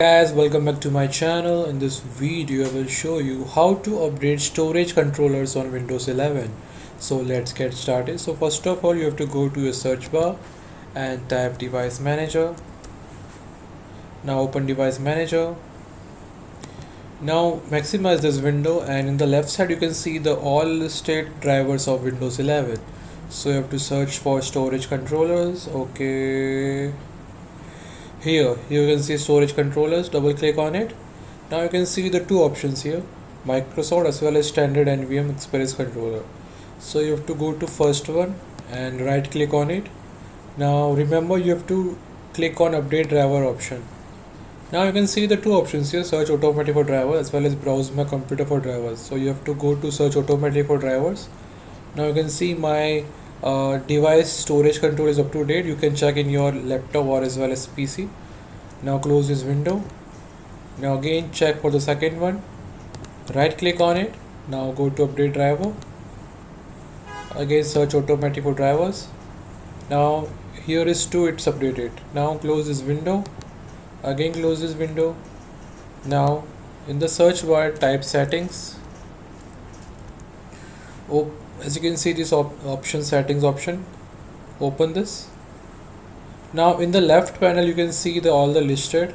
Guys, welcome back to my channel. In this video I will show you how to update storage controllers on Windows 11. So let's get started. So first of all, you have to go to your search bar and type device manager. Now open device manager. Now maximize this window, and in the left side you can see the all listed drivers of Windows 11. So you have to search for storage controllers. Okay, here you can see storage controllers. Double click on it. Now you can see the two options here, Microsoft as well as standard NVM Express controller. So you have to go to first one and right click on it. Now remember, you have to click on update driver option. Now you can see the two options here, search automatically for drivers as well as browse my computer for drivers. So you have to go to search automatically for drivers. Now you can see my device storage control is up to date. You can check in your laptop or as well as PC. Now close this window. Now again check for the second one, right click on it. Now go to update driver. Again search automatic for drivers. Now here is 2, it's updated. Now close this window. Again close this window. Now in the search bar type settings. As you can see, this option, settings option, open this. Now in the left panel you can see all the listed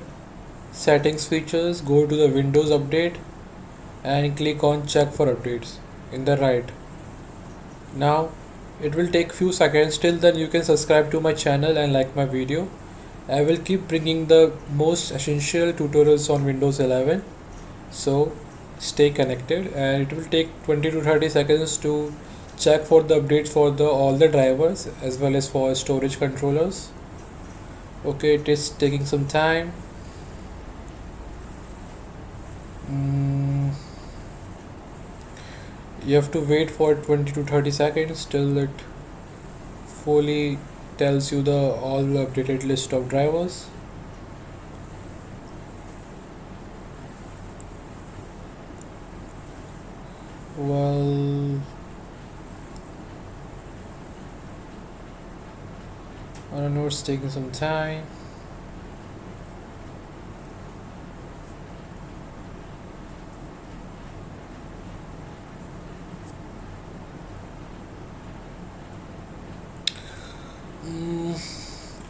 settings features. Go to the Windows update and click on check for updates in the right. Now it will take few seconds. Till then you can subscribe to my channel and like my video. I will keep bringing the most essential tutorials on Windows 11, so stay connected, and it will take 20 to 30 seconds to check for the updates for all the drivers as well as for storage controllers. Okay, it is taking some time. You have to wait for 20 to 30 seconds till it fully tells you the all the updated list of drivers. Well, I don't know, it's taking some time.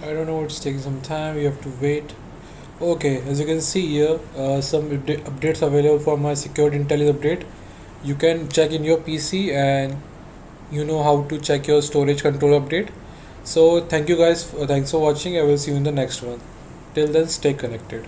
I don't know, it's taking some time. You have to wait. Okay, as you can see here, some updates available for my security intel update. You can check in your PC, and you know how to check your storage control update. So thank you guys, thanks for watching. I will see you in the next one. Till then, stay connected.